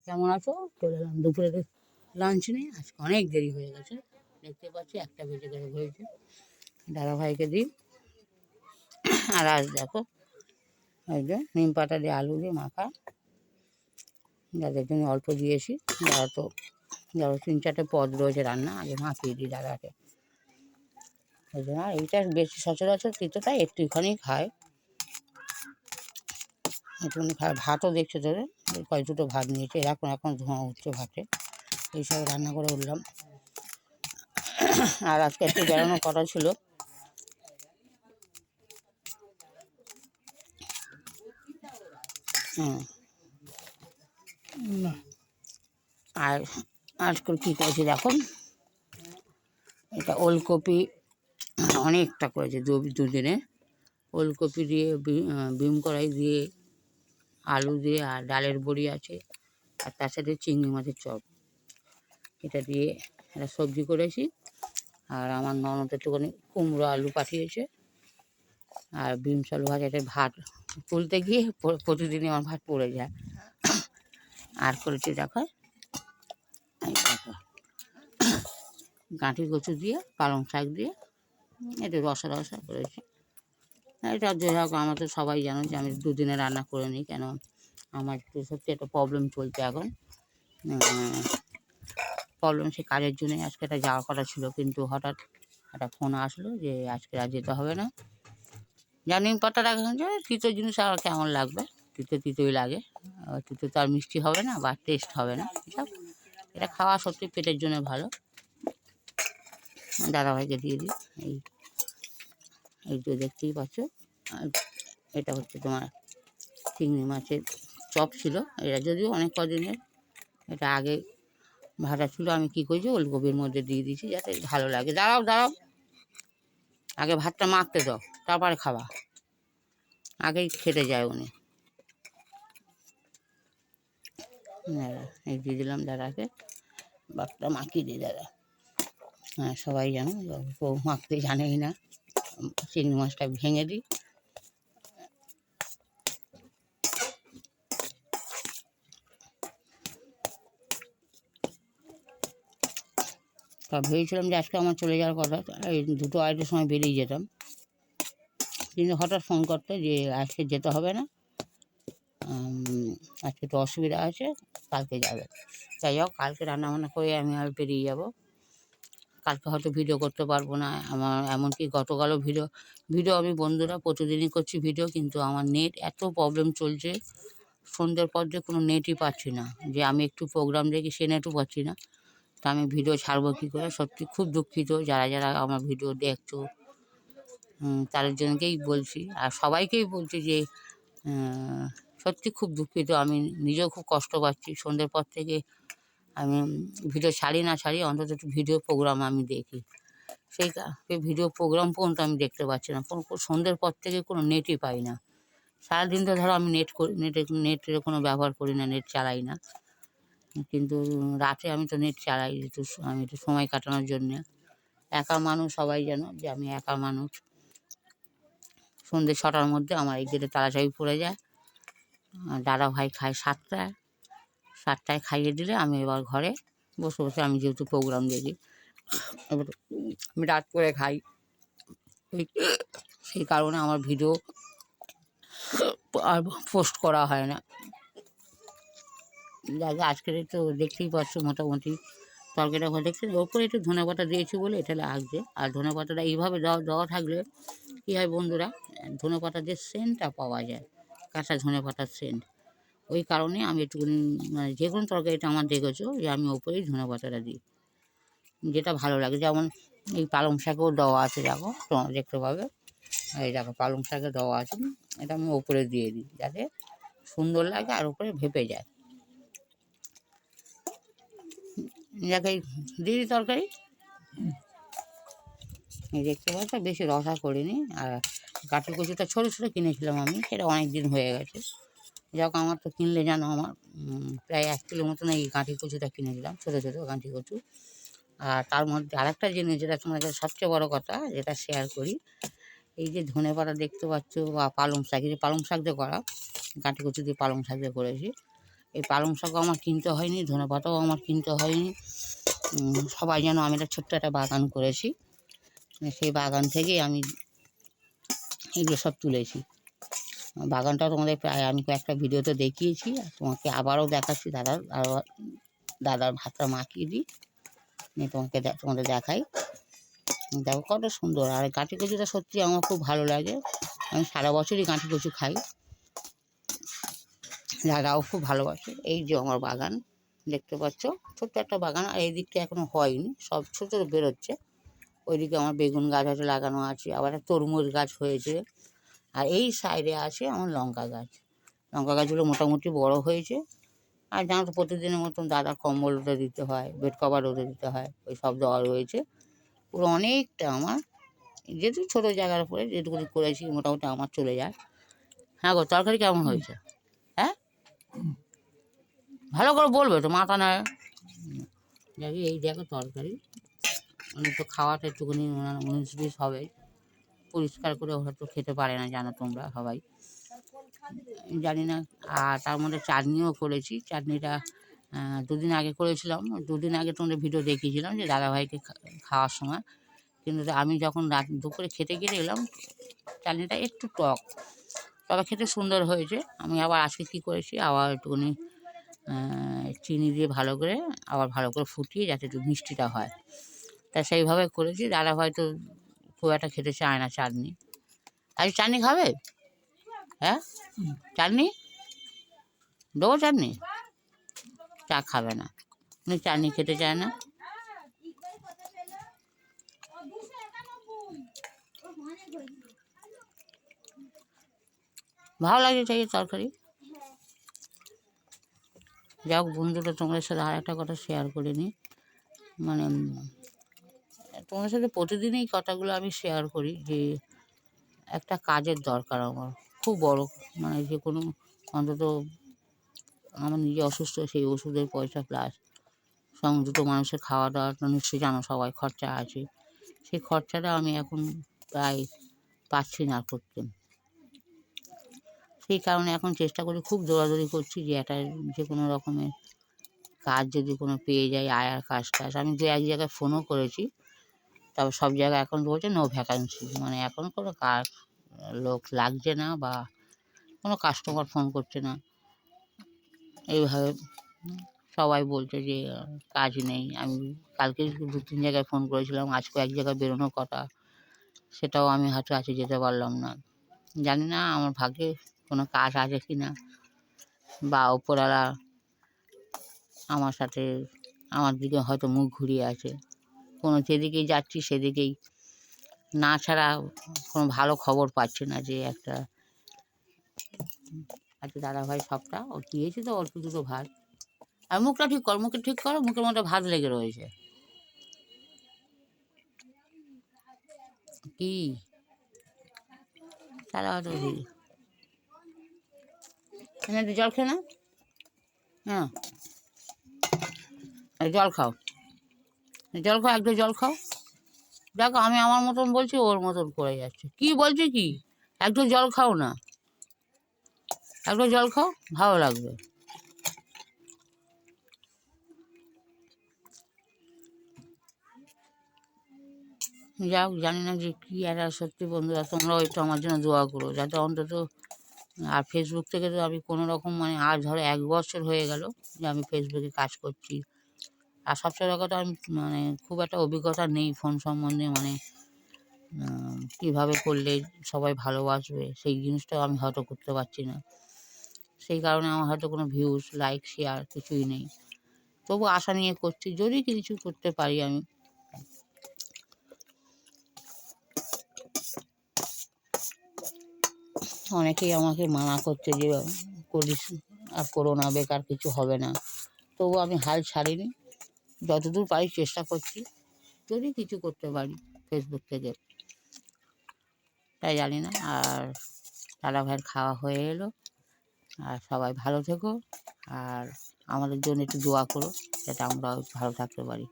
কেমন আছো? চলে এলাম দুপুরে লাঞ্চ নিয়ে। আজকে অনেক দেরি হয়ে গেছে, দেখতে পাচ্ছি 1টা বেজে গেছে হয়েছে। দাদাভাইকে দিই। আর আজ দেখো এই যে নিম পাতা দিয়ে আলু দিয়ে মাখা, যাদের জন্য অল্প দিয়েছি। ধরো 3-4টে পদ রয়েছে রান্না, আগে মাখিয়ে দিই দাদাকে। এই জন্য আর এইটা বেশি সচরাচর তিতোটা একটুখানি খায়, একটুখানি খায়। ভাতও দেখছে ধরে কয় দুটো ভাত নিয়েছে, এখন ধোঁয়া উঠছে ভাতে। এইসব রান্না করে উঠলাম। আর আজকে একটু বেড়ানোর কথা ছিল। আর আজকাল কী করেছি দেখো, এটা ওলকপি অনেকটা করেছে দুদিনে। ওলকপি দিয়ে বিম কড়াই দিয়ে আলু দিয়ে আর ডালের বড়ি আছে, আর তার সাথে চিংড়ি মাছের চপ, এটা দিয়ে একটা সবজি করেছি। আর আমার ননদ একটুখানি কুমড়ো আলু পাঠিয়েছে, আর বিমস আলু ভাজাতে ভাত তুলতে গিয়ে প্রতিদিনই আমার ভাত পড়ে যায়। আর করেছি দেখো গাঁঠি কচু দিয়ে পালং শাক দিয়ে একটু রসা রসা করেছি। এটা যে হোক, আমরা তো সবাই জানো যে আমি দুদিনে রান্না করে নিই, কেন আমার একটু সত্যি একটা প্রবলেম চলছে এখন। প্রবলেম সে কাজের জন্যই আজকে একটা যাওয়ার কথা ছিল, কিন্তু হঠাৎ একটা ফোন আসলো যে আজকে আর যেতে হবে না। জানি পাতা রাখা যে তিতো জিনিস আর কেমন লাগবে, তিতোই লাগে। তিতো তো আর মিষ্টি হবে না বা টেস্ট হবে না। এটা খাওয়া সত্যি পেটের জন্য ভালো। দাদাভাইকে দিয়ে দিই। এই যে দেখতেই পাচ্ছ, এটা হচ্ছে তোমার চিংড়ি মাছের চপ ছিল। এটা যদিও অনেক কদিনের, এটা আগে ভাজা ছিল। আমি কী করেছি, ওলকপির মধ্যে দিয়ে দিয়েছি যাতে ভালো লাগে। দাঁড়াও, আগে ভাতটা মাখতে দাও, তারপরে খাওয়া। আগেই খেতে যায় উনি। এই দিয়ে দিলাম দাদাকে, ভাতটা মাখিয়ে দিই দাদা। হ্যাঁ, সবাই জানো কেউ মাখতে জানেই না। চিংড়ি মাছটা ভেঙে দিই। তা ভেবেছিলাম যে আজকে আমার চলে যাওয়ার কথা, এই 2-2:30টার সময় বেরিয়ে যেতাম, কিন্তু হঠাৎ ফোন করতে যে আজকে যেতে হবে না, আজকে তো অসুবিধা আছে, কালকে যাবে। যাই হোক, কালকে রান্নাবান্না করে আমি আর বেরিয়ে যাব। কালকে হয়তো ভিডিও করতে পারবো না। আমার এমনকি গতকালও ভিডিও আমি বন্ধুরা প্রতিদিনই করছি ভিডিও, কিন্তু আমার নেট এত প্রবলেম চলছে, সন্ধ্যের পর যে কোনো নেটই পাচ্ছি না। যে আমি একটু প্রোগ্রাম দেখি সে নেটও পাচ্ছি না। তা আমি ভিডিও ছাড়বো কী করে? সত্যি খুব দুঃখিত যারা আমার ভিডিও দেখছো, তাদের জন্যকেই বলছি, আর সবাইকেই বলছি যে সত্যি খুব দুঃখিত। আমি নিজেও খুব কষ্ট পাচ্ছি। সন্ধ্যের পর থেকে আমি ভিডিও ছাড়ি অন্তত একটু ভিডিও প্রোগ্রাম আমি দেখি। সেই ভিডিও প্রোগ্রাম পর্যন্ত আমি দেখতে পাচ্ছি না। সন্ধ্যের পর থেকে কোনো নেটই পাই না। সারাদিন তো ধরো আমি নেটের কোনো ব্যবহার করি না, নেট চালাই না, কিন্তু রাতে আমি তো নেট চালাই আমি একটু সময় কাটানোর জন্যে। একা মানুষ, সবাই জানো যে আমি একা মানুষ। সন্ধ্যে 6টার মধ্যে আমার এই গেটে তাড়াতাড়ি পড়ে যায়। দাদাভাই খায় 7টায় খাইয়ে দিলে আমি এবার ঘরে বসে আমি যেহেতু প্রোগ্রাম দেখি, এবার আমি রাত করে খাই। সেই কারণে আমার ভিডিও আর পোস্ট করা হয় না। যাকে আজকের তো দেখতেই পাচ্ছ, মোটামুটি তরকারিটা ঘরে দেখতে ওপরে একটু ধনেপাতা দিয়েছি বলে এটা লাগছে। আর ধনেপাতাটা এইভাবে দেওয়া থাকলে কী হয় বন্ধুরা, ধনেপাতা দিয়ে সেন্টটা পাওয়া যায়, কাঁচা ধনেপাতার সেন্ট। ওই কারণে আমি একটুখানি মানে যে কোনো তরকারিটা আমার দেখেছো যে আমি ওপরেই ধনেপাতাটা দিই, যেটা ভালো লাগে। যেমন এই পালং শাকেও দেওয়া আছে, দেখো তোমরা দেখতে পাবে, এই দেখো পালং শাকে দেওয়া আছে, এটা আমি ওপরে দিয়ে দিই যাতে সুন্দর লাগে আর উপরে ভেপে যায়। যাকে দিদি তরকারি এই দেখতে পাচ্ছ, বেশি রসা করিনি। আর কাঠি কচুটা ছোটো ছোটো কিনেছিলাম আমি, সেটা অনেক দিন হয়ে গেছে। যাক, আমার তো কিনলে জানো আমার প্রায় 1 কিলো মতন এই কাঠি কচুটা কিনেছিলাম, ছোটো ছোটো কাঠি কচু। আর তার মধ্যে আরেকটা জিনিস যেটা তোমাদের সবচেয়ে বড় কথা, যেটা শেয়ার করি, এই যে ধনেপাতা দেখতে পাচ্ছ বা পালং শাক, এই যে পালং শাক দিয়ে করা, কাঠি কচু দিয়ে পালং শাক দিয়ে করেছি, এই পালং শাকও আমার কিনতে হয়নি, ধনেপাতাও আমার কিনতে হয়নি। সবাই যেন আমি একটা ছোট্ট একটা বাগান করেছি, সেই বাগান থেকেই আমি এগুলো সব তুলেছি। বাগানটা তোমাদের প্রায় আমি কয়েকটা ভিডিওতে দেখিয়েছি, তোমাকে আবারও দেখাচ্ছি। দাদার ভাতটা মাখিয়ে দিই, তোমাদের দেখাই। দেখো কত সুন্দর। আর গাঁটি কচুটা সত্যি আমার খুব ভালো লাগে, আমি সারা বছরই গাঁটি কচু খাই, দাদাও খুব ভালোবাসে। এই যে আমার বাগান দেখতে পাচ্ছ, ছোট্ট একটা বাগান। আর এই দিকটা এখনো হয়নি, সব ছোটো ছোটো বেরোচ্ছে। ওইদিকে আমার বেগুন গাছ আছে লাগানো আছে, আবার একটা তরমুজ গাছ হয়েছে। আর এই সাইডে আছে আমার লঙ্কা গাছ। লঙ্কা গাছগুলো মোটামুটি বড় হয়েছে। আর জানো তো প্রতিদিনের মতন দাদার কম্বল রোদে দিতে হয়, বেড কভার রোদে দিতে হয়, ওই সব দেওয়া রয়েছে। পুরো অনেকটা আমার, যেহেতু ছোটো জায়গার উপরে যেটুকু করেছি মোটামুটি আমার চলে যায়। হ্যাঁ গো, তরকারি কেমন হয়েছে? হ্যাঁ, ভালো করে বলবে তো, মাথা নেয়। দেখি এই দেখো তরকারি, মানে তো খাওয়াটা একটুখানি 19-20 হবে, পরিষ্কার করে হয়তো খেতে পারে না, জানো তোমরা সবাই, জানি না। আর তার মধ্যে চাটনিও করেছি। চাটনিটা 2 দিন আগে করেছিলাম। 2 দিন আগে তোমাদের ভিডিও দেখিয়েছিলাম যে দাদাভাইকে খাওয়ার সময়, কিন্তু আমি যখন দুপুরে খেতে গিয়ে এলাম চাটনিটা একটু টক, তবে খেতে সুন্দর হয়েছে। আমি আবার আজকে কী করেছি, আবার একটুখানি চিনি দিয়ে ভালো করে ফুটিয়ে যাতে একটু মিষ্টিটা হয়, তা সেইভাবে করেছি। দাদাভাই তো খুব একটা খেতে চায় না চাটনি। আজ চাটনি খাবে? হ্যাঁ, চাটনি দেবো? চাটনি চা খাবে না, উনি চাটনি খেতে চায় না। ভালো লাগে চাই তরকারি। যাই হোক বন্ধুরা, তোমাদের সাথে আর একটা কথা শেয়ার করে নিই। মানে তোমাদের সাথে প্রতিদিনই কথাগুলো আমি শেয়ার করি যে একটা কাজের দরকার আমার খুব বড়, মানে যে কোনো, অন্তত আমার নিজে অসুস্থ, সেই ওষুধের পয়সা প্লাস দুটো মানুষের খাওয়া দাওয়া তো নিশ্চয়ই জানো সবাই, খরচা আছে। সেই খরচাটা আমি এখন প্রায় পাচ্ছি না করতে। সেই কারণে এখন চেষ্টা করি, খুব দৌড়াদৌড়ি করছি যে একটা যে কোনো রকমের কাজ যদি কোনো পেয়ে যাই, আয়ার কাজ। আমি 2-1 জায়গায় ফোনও করেছি, তবে সব জায়গায় এখন বলছে নো ভ্যাকান্সি, মানে এখন কোনো কাজ লোক লাগছে না বা কোনো কাস্টমার ফোন করছে না, এইভাবে সবাই বলছে যে কাজ নেই। আমি কালকে 2-3 জায়গায় ফোন করেছিলাম, আজকে 1 জায়গায় বেরোনোর কথা, সেটাও আমি হয়তো আজকে যেতে পারলাম না। জানি না আমার ভাগ্যে কোনো কাজ আছে কি না, বা ওপরওয়ালা আমার সাথে, আমার দিকে হয়তো মুখ ঘুরিয়ে আছে। কোনো যেদিকেই যাচ্ছি সেদিকেই না ছাড়া কোনো ভালো খবর পাচ্ছি না, যে একটা আজকে দাদাভাই সবটা ও দিয়েছি তো অল্প দুটো ভাত। আর মুখটা ঠিক কর, মুখে ঠিক করো, মুখের মধ্যে ভাত লেগে রয়েছে। কি তারা হয়তো একটু জল খেয়ে না, হ্যাঁ জল খাও, জল খাও, একটু জল খাও। দেখো আমি আমার মতন বলছি, ওর মতন করে যাচ্ছে। কি বলছে কি, একটু জল খাও না, একটু জল খাও, ভালো লাগবে। যাও, জানি না যে কী একটা, সত্যি বন্ধুরা তোমরাও একটু আমার জন্য দোয়া করো, যাতে অন্তত। আর ফেসবুক থেকে তো আমি কোনো রকম, মানে আজ ধরো 1 বছর হয়ে গেল যে আমি ফেসবুকে কাজ করছি। আর সবচেয়ে বড় কথা, আমি মানে খুব একটা অভিজ্ঞতা নেই ফোন সম্বন্ধে, মানে কীভাবে করলে সবাই ভালোবাসবে সেই জিনিসটাও আমি হয়তো করতে পারছি না। সেই কারণে আমার হয়তো কোনো ভিউজ, লাইক, শেয়ার কিছুই নেই। তবু আশা নিয়ে করছি, যদি কিছু করতে পারি আমি। অনেকেই আমাকে মানা করছে যে করিস, আর করো না, বেকার কিছু হবে না। তবু আমি হাল ছাড়িনি, যতদূর পারি চেষ্টা করছি, যদি কিছু করতে পারি ফেসবুক থেকে। তাই জানি না। আর দাদাভাইয়ের খাওয়া হয়ে এলো, আর সবাই ভালো থেকো, আর আমাদের জন্য একটু দোয়া করো যাতে আমরাও ভালো থাকতে পারি।